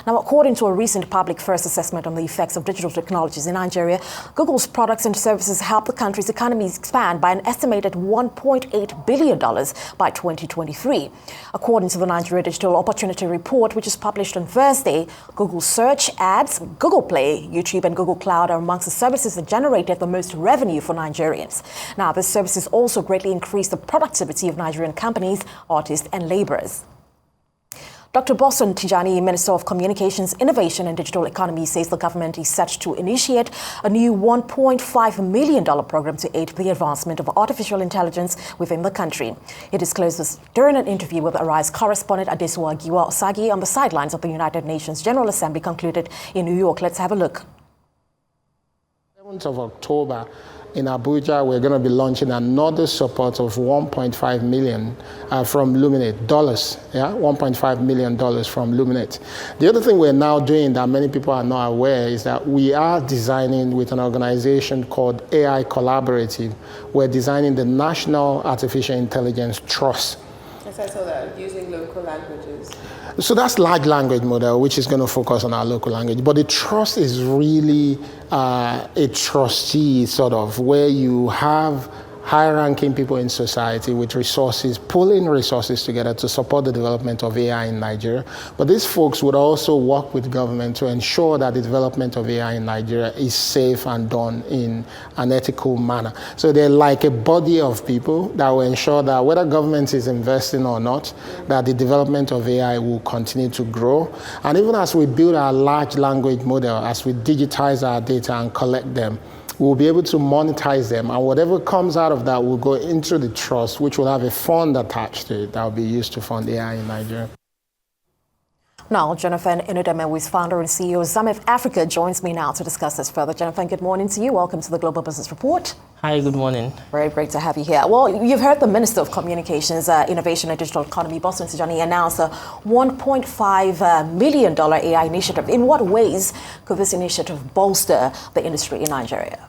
Now, according to a recent public first assessment on the effects of digital technologies in Nigeria, Google's products and services help the country's economy expand by an estimated $1.8 billion by 2023. According to the Nigeria Digital Opportunity Report, which is published on Thursday, Google Search, Ads, Google Play, YouTube, and Google Cloud are amongst the services that generated the most revenue for Nigerians. Now, these services also greatly increase the productivity of Nigerian companies, artists, and laborers. Dr. Bosun Tijani, Minister of Communications, Innovation and Digital Economy, says the government is set to initiate a new $1.5 million program to aid the advancement of artificial intelligence within the country. He disclosed this during an interview with Arise correspondent Adesuwa Giwa Osagi on the sidelines of the United Nations General Assembly concluded in New York. Let's have a look. 7th of October in Abuja, we're going to be launching another support of $1.5 million from Luminate, $1.5 million from Luminate. The other thing we're now doing that many people are not aware is that we are designing with an organization called AI Collaborative. We're designing the National Artificial Intelligence Trust. Yes, I saw that, using local languages. So that's large language model, which is going to focus on our local language. But the trust is really a trustee sort of, where you have high-ranking people in society with resources, pulling resources together to support the development of AI in Nigeria. But these folks would also work with government to ensure that the development of AI in Nigeria is safe and done in an ethical manner. So they're like a body of people that will ensure that whether government is investing or not, that the development of AI will continue to grow. And even as we build our large language model, as we digitize our data and collect them, we'll be able to monetize them, and whatever comes out of that will go into the trust, which will have a fund attached to it that will be used to fund AI in Nigeria. Now, Jonathan Enudeme, who is founder and CEO of Zamef Africa, joins me now to discuss this further. Jonathan, good morning to you. Welcome to the Global Business Report. Hi, good morning. Very great to have you here. Well, you've heard the Minister of Communications, Innovation and Digital Economy, Bosun Tijani, announce a $1.5 million AI initiative. In what ways could this initiative bolster the industry in Nigeria?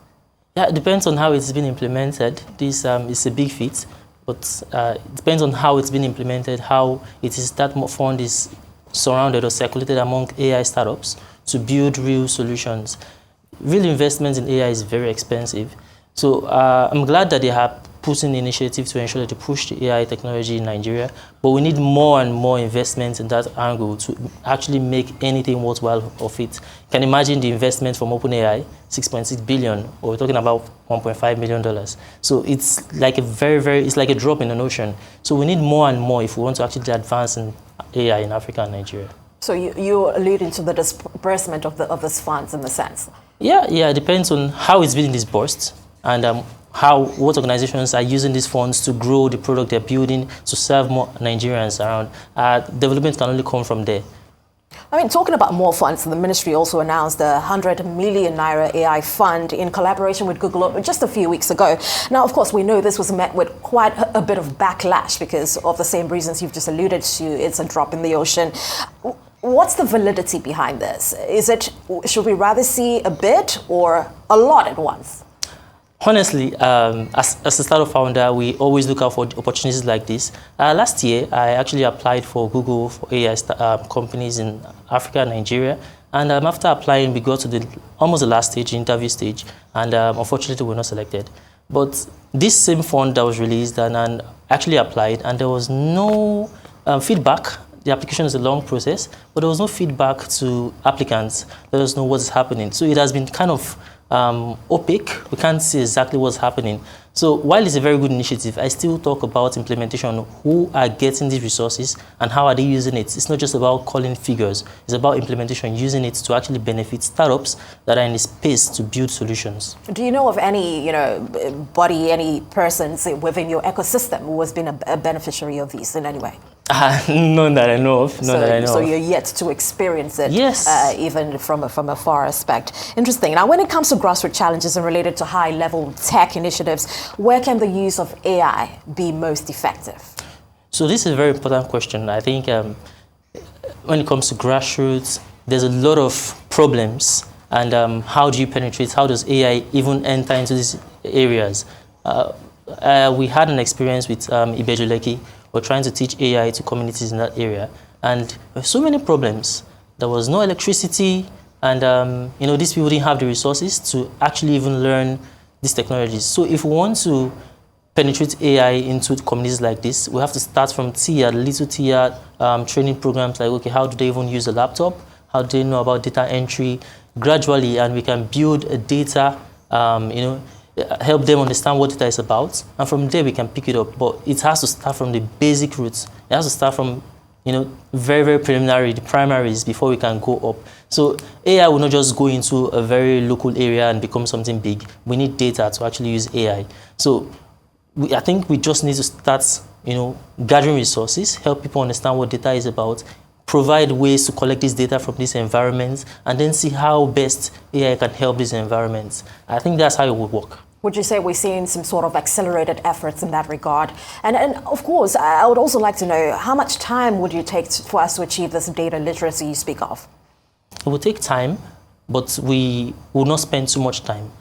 Yeah, it depends on how it's been implemented. This is a big feat, but it depends on how it's been implemented, how it is that fund is surrounded or circulated among AI startups to build real solutions. Real investment in AI is very expensive. So I'm glad that they have put in initiative to ensure that they push the AI technology in Nigeria, but we need more and more investment in that angle to actually make anything worthwhile of it. You can imagine the investment from OpenAI, $6.6 billion, or we're talking about $1.5 million. So it's like it's like a drop in an ocean. So we need more and more if we want to actually advance in AI in Africa and Nigeria. So you're alluding to the disbursement of these funds in the sense? Yeah, it depends on how it's being disbursed and what organizations are using these funds to grow the product they're building to serve more Nigerians around. Development can only come from there. I mean, talking about more funds, the ministry also announced the 100 million naira AI fund in collaboration with Google just a few weeks ago. Now, of course, we know this was met with quite a bit of backlash because of the same reasons you've just alluded to. It's a drop in the ocean. What's the validity behind this? Should we rather see a bit or a lot at once? Honestly, as a startup founder, we always look out for opportunities like this. Last year, I actually applied for Google for AI companies in Africa and Nigeria. And after applying, we got to almost the last stage, interview stage. And unfortunately, we were not selected. But this same fund that was released and actually applied, and there was no feedback. The application is a long process, but there was no feedback to applicants. Let us know what's happening. So it has been kind of opaque. We can't see exactly what's happening. So while it's a very good initiative, I still talk about implementation, who are getting these resources and how are they using it. It's not just about calling figures. It's about implementation, using it to actually benefit startups that are in the space to build solutions. Do you know of any, body, any persons within your ecosystem who has been a beneficiary of these in any way? None that I know of. So you're yet to experience it, yes. Even from a far aspect. Interesting. Now, when it comes to grassroots challenges and related to high-level tech initiatives, where can the use of AI be most effective? So this is a very important question. I think when it comes to grassroots, there's a lot of problems. And how do you penetrate? How does AI even enter into these areas? We had an experience with Ibejuleki. We're trying to teach AI to communities in that area. And there's so many problems. there was no electricity, and these people didn't have the resources to actually even learn these technologies. So if we want to penetrate AI into communities like this, we have to start from little tier training programs like, okay, how do they even use a laptop? How do they know about data entry? Gradually, and we can build a data, help them understand what data is about, and from there we can pick it up. But it has to start from the basic roots. It has to start from, very, very preliminary, the primaries, before we can go up. So AI will not just go into a very local area and become something big. We need data to actually use AI. So I think we just need to start, gathering resources, help people understand what data is about, provide ways to collect this data from these environments, and then see how best AI can help these environments. I think that's how it would work. Would you say we're seeing some sort of accelerated efforts in that regard? And of course, I would also like to know, how much time would you take for us to achieve this data literacy you speak of? It will take time, but we will not spend too much time.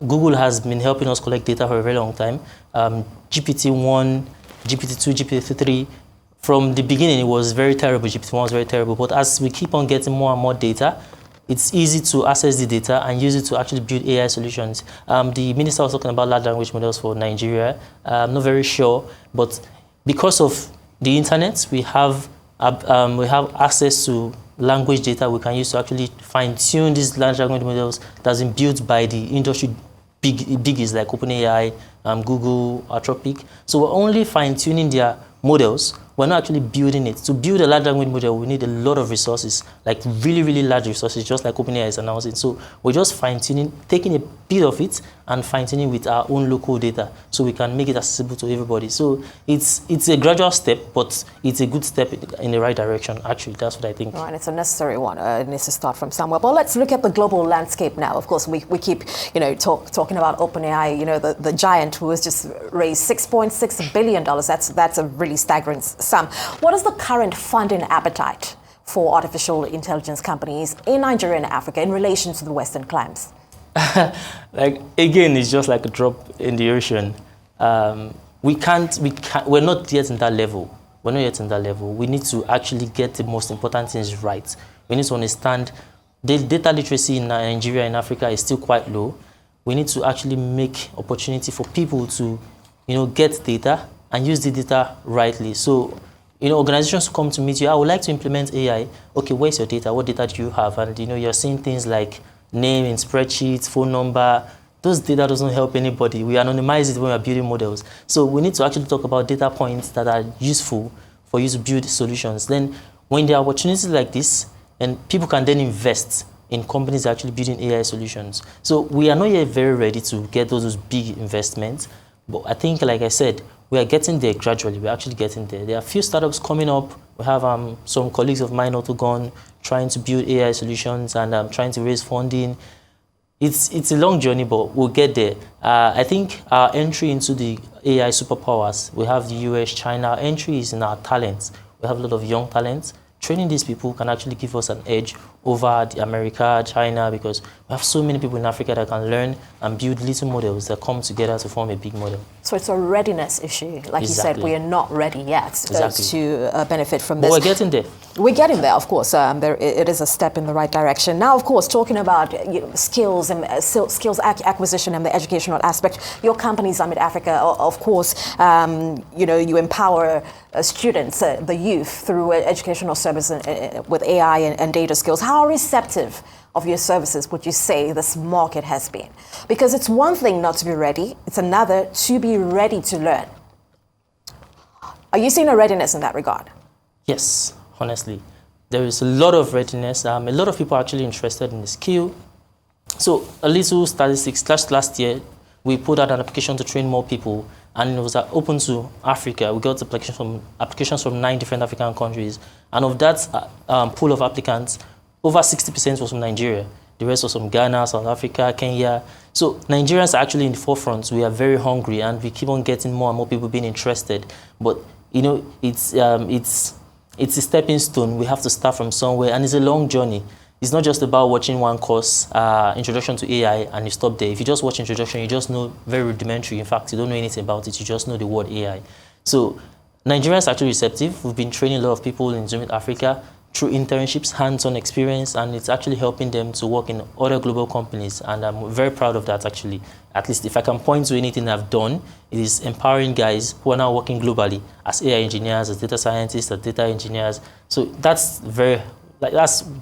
Google has been helping us collect data for a very long time. GPT-1, GPT-2, GPT-3, from the beginning, it was very terrible. GPT-1 was very terrible. But as we keep on getting more and more data, it's easy to access the data and use it to actually build AI solutions. The minister was talking about large language models for Nigeria. I'm not very sure, but because of the internet, we have access to language data we can use to actually fine-tune these large language models that's been built by the industry biggies like OpenAI, Google, Anthropic. So we're only fine-tuning their models. We're not actually building it. To build a large language model, we need a lot of resources, like really, really large resources, just like OpenAI is announcing. So we're just fine-tuning, taking a bit of it and fine-tuning with our own local data so we can make it accessible to everybody. So it's a gradual step, but it's a good step in the right direction, actually. That's what I think. Right, it's a necessary one. It needs to start from somewhere. But let's look at the global landscape now. Of course, we keep, talking about OpenAI, the giant who has just raised $6.6 billion. That's a really staggering sum. What is the current funding appetite for artificial intelligence companies in Nigeria and Africa in relation to the Western climes? Again, it's just like a drop in the ocean. We're not yet in that level. We're not yet in that level. We need to actually get the most important things right. We need to understand the data literacy in Nigeria and Africa is still quite low. We need to actually make opportunity for people to, get data and use the data rightly. So, organizations come to meet you, I would like to implement AI. Okay, where's your data? What data do you have? And, you're seeing things like name in spreadsheets, phone number. Those data doesn't help anybody. We anonymize it when we're building models. So we need to actually talk about data points that are useful for you to build solutions. Then when there are opportunities like this, and people can then invest in companies actually building AI solutions. So we are not yet very ready to get those big investments. But I think, like I said, we are getting there gradually. We're actually getting there. There are a few startups coming up. We have some colleagues of mine also gone trying to build AI solutions and trying to raise funding. It's a long journey, but we'll get there. I think our entry into the AI superpowers, we have the US, China. Our entry is in our talents. We have a lot of young talents. Training these people can actually give us an edge over the America, China, because we have so many people in Africa that can learn and build little models that come together to form a big model. So it's a readiness issue. Like you said, we are not ready yet to benefit from this. But we're getting there. We're getting there, of course. It is a step in the right direction. Now, of course, talking about skills and skills acquisition and the educational aspect, your company, Summit Africa, of course, you empower students, the youth, through educational services with AI and data skills. How receptive of your services would you say this market has been? Because it's one thing not to be ready, it's another to be ready to learn. Are you seeing a readiness in that regard? Yes, honestly. There is a lot of readiness. A lot of people are actually interested in the skill. So a little statistics, just last year, we put out an application to train more people, and it was open to Africa. We got applications from 9 different African countries. And of that pool of applicants, over 60% was from Nigeria. The rest was from Ghana, South Africa, Kenya. So Nigerians are actually in the forefront. We are very hungry, and we keep on getting more and more people being interested. But, it's a stepping stone. We have to start from somewhere, and it's a long journey. It's not just about watching one course, Introduction to AI, and you stop there. If you just watch Introduction, you just know very rudimentary. In fact, you don't know anything about it. You just know the word AI. So Nigerians are actually receptive. We've been training a lot of people in Summit Africa. through internships, hands-on experience, and it's actually helping them to work in other global companies. And I'm very proud of that, actually. At least if I can point to anything I've done, it is empowering guys who are now working globally as AI engineers, as data scientists, as data engineers. So that's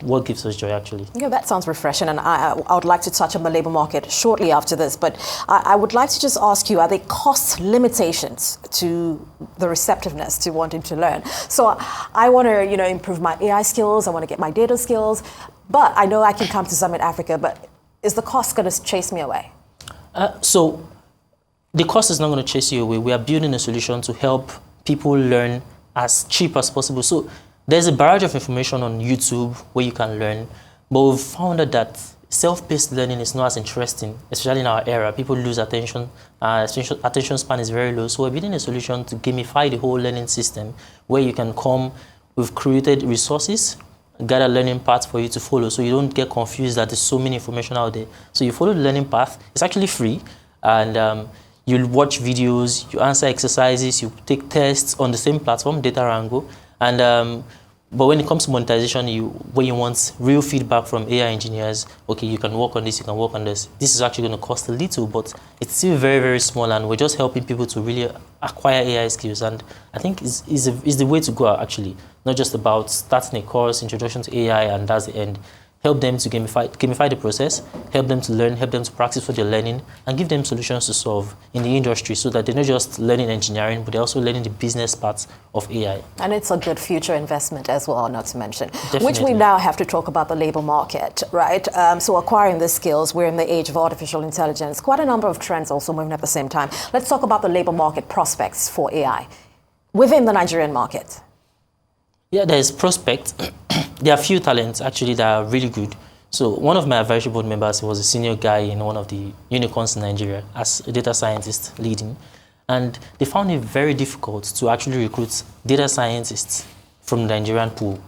what gives us joy, actually. Yeah, that sounds refreshing, and I would like to touch on the labor market shortly after this, but I would like to just ask you, are there cost limitations to the receptiveness to wanting to learn? So I want to, improve my AI skills, I want to get my data skills, but I know I can come to Summit Africa, but is the cost going to chase me away? So the cost is not going to chase you away. We are building a solution to help people learn as cheap as possible. So there's a barrage of information on YouTube where you can learn, but we've found out that self-paced learning is not as interesting, especially in our era. People lose attention. Attention span is very low. So we're building a solution to gamify the whole learning system where you can come. We've created resources, gather learning paths for you to follow, so you don't get confused that there's so many information out there. So you follow the learning path. It's actually free, and you'll watch videos, you answer exercises, you take tests on the same platform, Data Rango, and but when it comes to monetization, when you want real feedback from AI engineers, okay, you can work on this, you can work on this. This is actually going to cost a little, but it's still very, very small, and we're just helping people to really acquire AI skills. And I think is the way to go, actually. Not just about starting a course, introduction to AI, and that's the end. Help them to gamify the process, help them to learn, help them to practice what they're learning, and give them solutions to solve in the industry so that they're not just learning engineering, but they're also learning the business parts of AI. And it's a good future investment as well, not to mention. Definitely. Which we now have to talk about the labor market, right? So acquiring the skills, we're in the age of artificial intelligence, quite a number of trends also moving at the same time. Let's talk about the labor market prospects for AI within the Nigerian market. Yeah, there's prospect. There are few talents actually that are really good. So one of my advisory board members was a senior guy in one of the unicorns in Nigeria as a data scientist leading. And they found it very difficult to actually recruit data scientists from the Nigerian pool.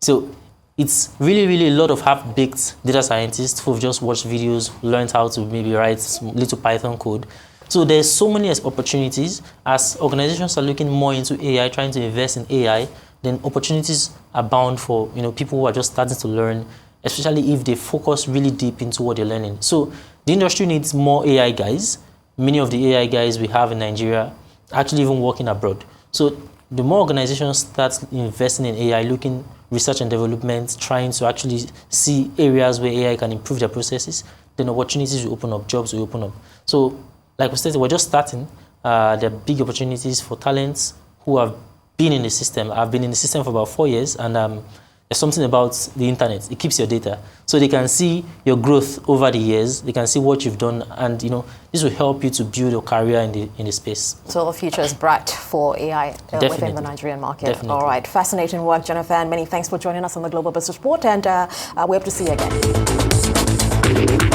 So it's really, really a lot of half-baked data scientists who've just watched videos, learned how to maybe write little Python code. So there's so many opportunities as organizations are looking more into AI, trying to invest in AI. Then opportunities are bound for people who are just starting to learn, especially if they focus really deep into what they're learning. So the industry needs more AI guys. Many of the AI guys we have in Nigeria actually even working abroad. So the more organizations start investing in AI, looking research and development, trying to actually see areas where AI can improve their processes, then opportunities will open up, jobs will open up. So like we said, we're just starting. There are big opportunities for talents who have been in the system. I've been in the system for about 4 years, and there's something about the internet. It keeps your data. So they can see your growth over the years. They can see what you've done, and this will help you to build your career in the space. So the future is bright for AI within the Nigerian market. Definitely. All right. Fascinating work, Jonathan. Many thanks for joining us on the Global Business Report, and we hope to see you again.